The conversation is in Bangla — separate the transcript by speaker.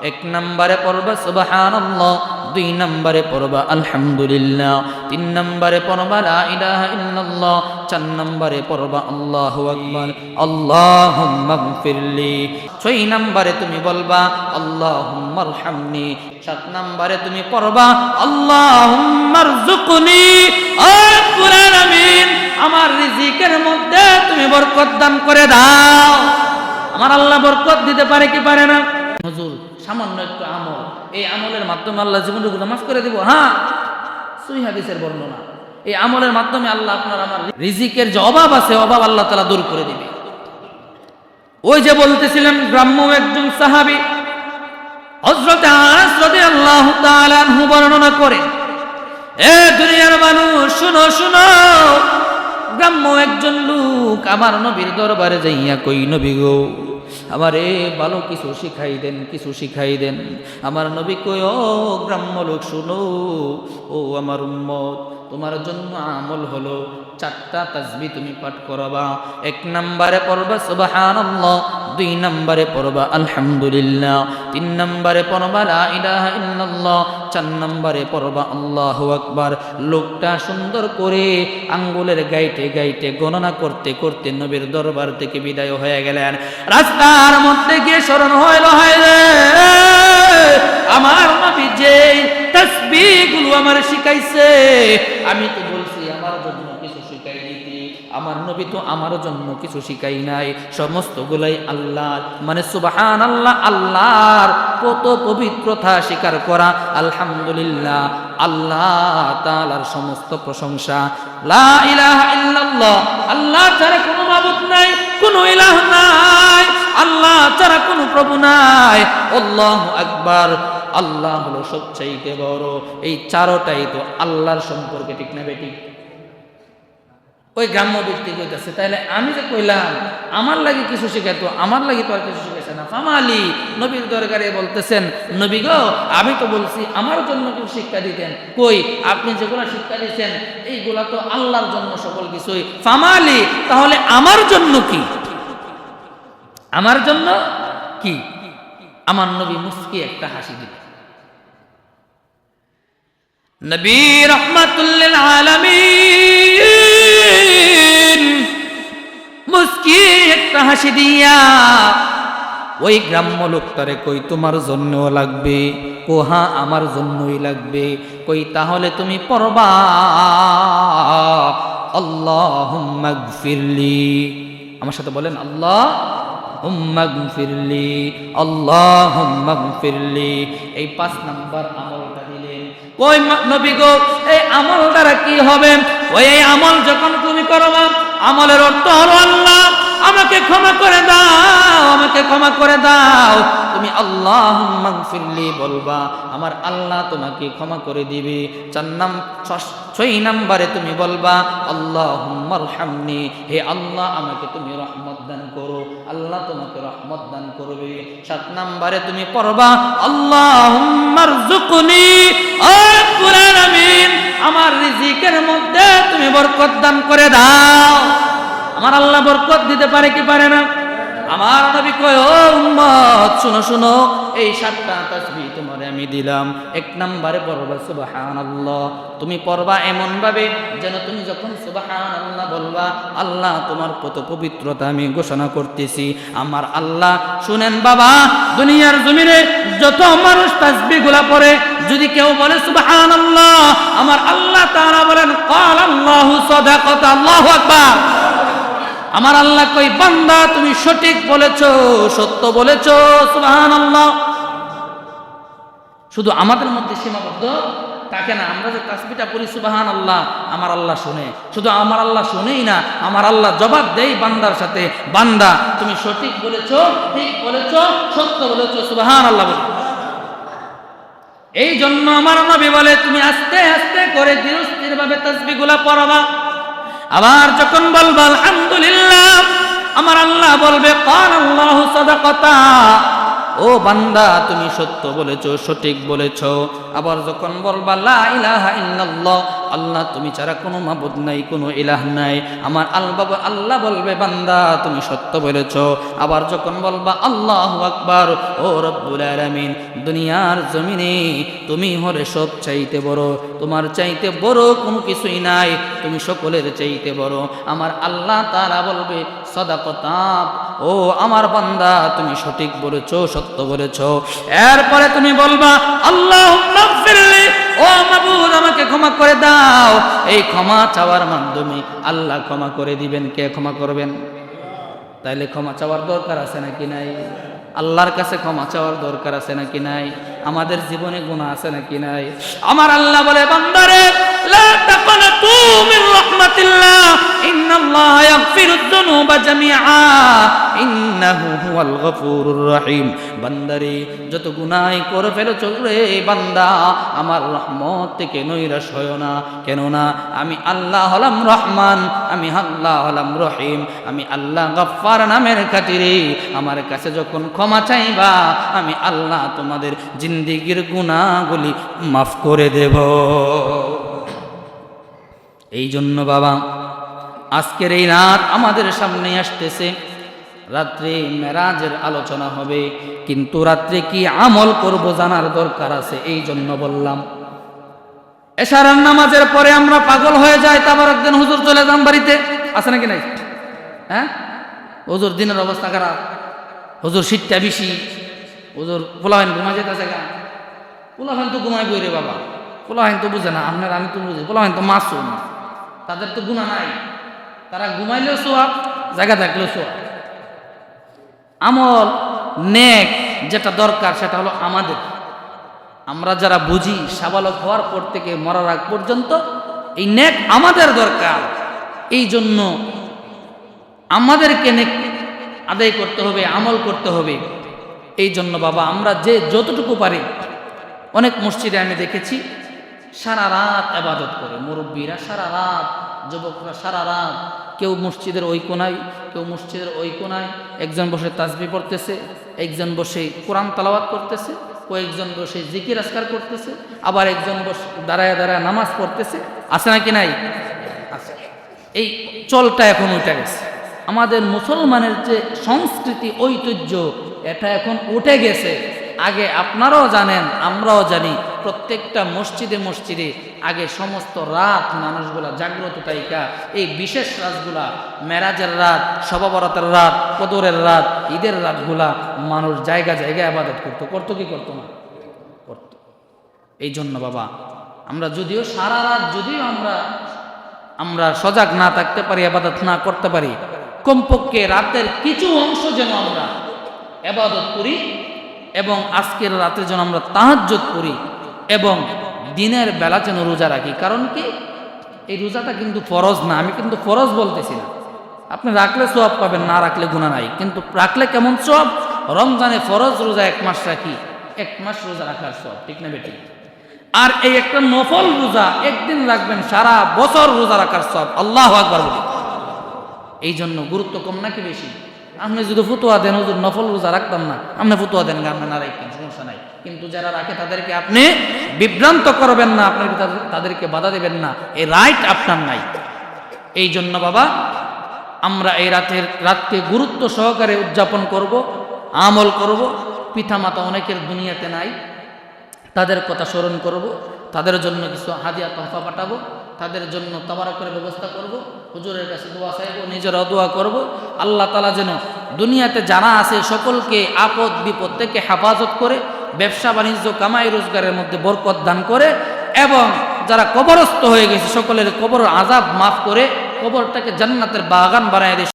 Speaker 1: এক নম্বরে পড়বা সুবহানাল্লাহ, দুই নম্বরে পড়বা আলহামদুলিল্লাহ, তিন নম্বরে পড়বা লা ইলাহা ইল্লাল্লাহ, চার নম্বরে পড়বা আল্লাহু আকবার, আল্লাহুম্মা গফিরলি, ছয় নম্বরে তুমি বলবা আল্লাহুম্মা আরহামনি, সাত নম্বরে তুমি পড়বা আল্লাহুম্মা আরযুকনি, ও রব্বুল আলামিন আমার রিজিকের মধ্যে তুমি বরকত দান করে দাও। আমার আল্লাহ বরকত দিতে পারে কি পারে না? হুজুর সামান্য একটু আমল, এই আমলের মাধ্যমে আল্লাহ জীবনের গুনাহ মাফ করে দিব। হ্যাঁ, সহিহ হাদিসের বর্ণনা, এই আমলের মাধ্যমে আল্লাহ আপনার আমার রিজিকের যে অভাব আছে, অভাব আল্লাহ তাআলা দূর করে দিবে। ওই যে বলতেছিলেন গ্রাম্য একজন সাহাবী হযরত আনাস রাদিয়াল্লাহু তাআলা আনহু বর্ণনা করে, এ দুনিয়ার মানুষ শুনো শুনো, গ্রাম্য একজন লোক আমার নবীর দরবারে যাইয়া কই, নবী গো আমারে ভালো কিছু শিখাই দেন, কিছু শিখাই দেন। আমার নবী কই, ও গ্রাম্য লোক শুনো, ও আমার উম্মত, তোমার জন্য আমল হলো চারটা তাসবিহ তুমি পাঠ করবা। এক নম্বরে পড়বা সুবহানাল্লাহ, দুই নম্বরে পড়বা আলহামদুলিল্লাহ, তিন নম্বরে পড়বা লা ইলাহা ইল্লাল্লাহ, চার নম্বরে পড়বা আল্লাহু আকবার। লোকটা সুন্দর করে আঙ্গুলের গাইটে গাইটে গণনা করতে করতে নবীর দরবার থেকে বিদায় হয়ে গেলেন। রাস্তার মধ্যে গিয়ে স্মরণ হইল, হয় রে আমার নবী যে তাসবিহগুলো আমার শিখাইছে, আমি তো বলছি আমার জন্য কিছু শিখাই দিতে, আমার নবী তো আমার জন্য কিছু শিখাই নাই, সমস্ত গুলাই আল্লাহর, মানে সুবহানাল্লাহ, আল্লাহর কত পবিত্রতা স্বীকার করা, আলহামদুলিল্লাহ, আল্লাহ তাআলার সমস্ত প্রশংসা, লা ইলাহা ইল্লাল্লাহ, আল্লাহ ছাড়া কোনো মাবুদ নাই, কোনো ইলাহ নাই, আল্লাহ ছাড়া কোনো প্রভু নাই, আল্লাহু আকবার, আল্লাহ হলো সবচাইতে বড়। এই চারটাই তো আল্লাহর সম্পর্কে, ঠিক না বেটি? ওই গ্রাম্য ব্যক্তি কইতাছে, তাহলে আমি যে কইলাম আমার লাগি কিছু শিখাইতো, আমার লাগি তো আর কিছু শিখাইছে না, ফামালি, নবীর দরবারে বলতেছেন, নবী গো আমি তো বলছি আমার জন্য কিছু শিক্ষা দিতেন, কই আপনি যেগুলো শিক্ষা দিচ্ছেন এইগুলা তো আল্লাহর জন্য সকল কিছুই, ফামালি, তাহলে আমার জন্য কি? আমার জন্য কি? আমার নবী মুস্কি একটা হাসি দিলেন। নবী রাহমাতুল লিল আলামিন মুস্কি একটা হাসি দিয়া ওই গ্রাম্য লোকটারে কই, তোমার জন্যও লাগবে? কো হ্যাঁ আমার জন্যই লাগবে। কই তাহলে তুমি পড়বা আল্লাহুম্মা গফিরলি, আমার সাথে বলেন আল্লাহুম্মা গফিরলি, আল্লাহুম্মা গফিরলি। এই 5 নাম্বার আমলটা দিলেন। কই নবী গো এই আমল দ্বারা কি হবে? ওই এই আমল যখন তুমি করবা, আমলের অর্থ হলো আল্লাহ আমাকে ক্ষমা করে দাও, আমাকে ক্ষমা করে দাও। তুমি আল্লাহুম্মা গফিরলি বলবা, আমার আল্লাহ তোমাকে ক্ষমা করে দিবে। 6 নম্বরে তুমি বলবা আল্লাহুম্মা আরহামনি, হে আল্লাহ আমাকে তুমি রহমত দান করো, আল্লাহ তোমাকে রহমত দান করবে। 7 নম্বরে তুমি পড়বা আল্লাহুম্মা আরযুকনি, ও রব্বুল আলামিন আমার রিজিকের মধ্যে তুমি বরকত দান করে দাও। আমার আল্লাহ বরকত দিতে পারে কি পারে না? আমার নবী কয়, ও উম্মত শুনো শুনো, এই 7টা তাসবিহ তোমারে আমি দিলাম। 1 নম্বরে পড়বা সুবহানাল্লাহ, তুমি পড়বা এমন ভাবে যেন তুমি যখন সুবহানাল্লাহ বলবা আল্লাহ তোমার কত পবিত্রতা আমি ঘোষণা করতেছি। আমার আল্লাহ শুনেন বাবা, দুনিয়ার জমিনে যত মানুষ তাসবিহগুলা পড়ে, যদি কেউ বলে সুবহানাল্লাহ, আমার আল্লাহ তাআলা বলেন ক্বালাল্লাহু সাদাকাতা, আল্লাহু আকবার। আমার আল্লাহ কই, বান্দা তুমি সঠিক বলেছো, সত্য বলেছো, সুবহানাল্লাহ। শুধু আমাদের মধ্যে সীমাবদ্ধ থাকে না, আমরা যে তাসবিহটা পড়ি সুবহানাল্লাহ, আমার আল্লাহ শুনে। শুধু আমার আল্লাহ শুনেই না, আমার আল্লাহ জবাব দেয় বান্দার সাথে, বান্দা তুমি সঠিক বলেছো, ঠিক বলেছো, সত্য বলেছো, সুবহানাল্লাহ বলে। এই জন্য আমার নবী বলে তুমি আস্তে আস্তে করে ধীরস্থির ভাবে তাসবিহগুলা পড়বা। আবার যখন বলবা আলহামদুলিল্লাহ, আমার আল্লাহ বলবে ক্বালাল্লাহু সাদাকাতা, ও বান্দা তুমি সত্য বলেছো, সঠিক বলেছো, আবার যখন বলবা লা ইলাহা ইল্লাল্লাহ, আল্লাহ তুমি ছাড়া কোনো মাবুদ নাই, কোনো ইলাহ নাই, আমার আল্লাহ বলবে বান্দা তুমি সত্য বলেছ। আবার যখন বলবা আল্লাহু আকবার, ও রব্বুল আলামিন, দুনিয়ার জমিনে তুমি হলে সব চাইতে বড়, তোমার চাইতে বড় কোনো কিছুই নাই, তুমি সকলের চাইতে বড়। আমার আল্লাহ তাআলা বলবে সাদাকাতা, ও আমার বান্দা তুমি সঠিক বলেছ, সত্য বলেছ। এরপরে তুমি বলবা আল্লাহুম্মা গফিরলি, ও মাবুদ আমাকে ক্ষমা করে দাও। এই ক্ষমা চাওয়ার মাধ্যমে আল্লাহ ক্ষমা করে দিবেন। কে ক্ষমা করবেন? তাইলে ক্ষমা চাওয়ার দরকার আছে নাকি নাই? আল্লাহর কাছে ক্ষমা চাওয়ার দরকার আছে নাকি নাই? আমাদের জীবনে গুনাহ আছে নাকি নাই? আমার আল্লাহ বলে বান্দারে লা তাকনাতু মির রাহমাতিল্লাহ, ইন্নাল্লাহা ইয়াগফিরুদ যুনুবা জামিআ, ইন্নাহু হুয়াল গফুরুর রহিম। বান্দারে যত গুনাহ করে ফেলেছো রে বান্দা, আমার রহমত থেকে নৈরাশ হয়ো না। কেননা আমি আল্লাহ হলাম রহমান, আমি আল্লাহ হলাম রহিম, আমি আল্লাহ গফফার নামের খাতিরে আমার কাছে যখন ক্ষমা চাইবা, আমি আল্লাহ তোমাদের জিন্দেগির গুনাহগুলি মাফ করে দেব। এই জন্য বাবা আজকের এই রাত আমাদের সামনে আসতেছে, রাত্রে মেরাজের আলোচনা হবে, কিন্তু রাত্রে কি আমল করব জানার দরকার আছে। এই জন্য বললাম এশারার নামাজের পরে আমরা পাগল হয়ে যাই, তারপর একদিন হুজুর চলে যান বাড়িতে, আছে নাকি নাই? হ্যাঁ, হুজুর দিনের অবস্থা খারাপ, হুজুর শীতটা বেশি, হুজুর পোলাহাইন ঘুমা যেতেছে গা। পোলাহাইন তো ঘুমাই বই রে বাবা, পোলাহাইন তো বুঝে না। আপনার আমি তো বুঝি, পোলাহাইন তো মাসুম, তাদের তো গুনাহ নাই, তারা ঘুমাইলেও সোয়াব, জায়গা থাকলেও সোয়াব। আমল নেক যেটা দরকার সেটা হলো আমাদের, আমরা যারা বুঝি সাবালক হওয়ার পর থেকে মরার আগ পর্যন্ত এই নেক আমাদের দরকার। এই জন্য আমাদেরকে নেক আদায় করতে হবে, আমল করতে হবে। এই জন্য বাবা আমরা যে যতটুকু পারি, অনেক মসজিদে আমি দেখেছি সারা রাত ইবাদত করে, মুরব্বীরা সারা রাত, যুবকরা সারা রাত, কেউ মসজিদের ওই কোনায়, কেউ মসজিদের ওই কোনায়, একজন বসে তাসবিহ পড়তেছে, একজন বসে কোরআন তেলাওয়াত করতেছে, কয়েকজন বসে জিকির আজকার করতেছে, আবার একজন বসে দাঁড়ায় দাঁড়ায় নামাজ পড়তেছে। আছে নাকি নাই? আছে। এই চলটা এখন উঠে গেছে। আমাদের মুসলমানের যে সংস্কৃতি ঐতিহ্য, এটা এখন উঠে গেছে। আগে আপনারাও জানেন, আমরাও জানি, প্রত্যেকটা মসজিদে মসজিদে আগে সমস্ত রাত মানুষগুলা জাগ্রত তাইকা এই বিশেষ রাতগুলা, মেরাজের রাত, শবে বরাতের রাত, কদরের রাত, ঈদের রাতগুলা মানুষ জায়গা জায়গায় ইবাদত করতো কি করতো না? করতো। এই জন্য বাবা আমরা যদিও সারা রাত যদিও আমরা সজাগ না থাকতে পারি, ইবাদত না করতে পারি, কমপক্ষে রাতের কিছু অংশ যেন আমরা ইবাদত করি, এবং আজকের রাতে যেন আমরা তাহাজ্জুদ করি, এবং দিনের বেলা যেন রোজা রাখি। কারণ কি, এই রোজাটা কিন্তু ফরজ না, আমি কিন্তু ফরজ বলতেছি না। আপনি রাখলে সওয়াব পাবেন, না রাখলে গুনাহ নাই। কিন্তু রাখলে কেমন সওয়াব? রমজানে ফরজ রোজা 1 মাস রাখি, 1 মাস রোজা রাখার সওয়াব, ঠিক না বেটি? আর এই একটা নফল রোজা একদিন রাখবেন, সারা বছর রোজা রাখার সওয়াব। আল্লাহু আকবার বলি। এই জন্য গুরুত্ব কম নাকি বেশি? আপনি যদি ফতোয়া দেন হুজুর নফল রোজা রাখতাম না, আপনি ফতোয়া দেন, আপনি না রাখেন, সমস্যা নাই। কিন্তু যারা রাখে তাদেরকে আপনি বিভ্রান্ত করবেন না, আপনি তাদেরকে বাধা দেবেন না, এই রাইট আপনার নাই। এই জন্য বাবা আমরা এই রাতকে গুরুত্ব সহকারে উদযাপন করব, আমল করব। পিতামাতা অনেকের দুনিয়াতে নাই, তাদের কথা স্মরণ করব, তাদের জন্য কিছু হাদিয়া তোহফা পাঠাবো, তাদের জন্য তাবারকের ব্যবস্থা করব, হুজুরের কাছে দোয়া চাইব, নিজেরাও দোয়া করব। আল্লাহ তাআলা যেন দুনিয়াতে যারা আছে সকলকে আপদ বিপদ থেকে হেফাজত করে, ব্যবসা বাণিজ্য কামাই রোজগারের মধ্যে বরকত দান করে, এবং যারা কবরস্থ হয়ে গেছে সকলের কবর আযাব মাফ করে কবরটাকে জান্নাতের বাগান বানায় দেয়।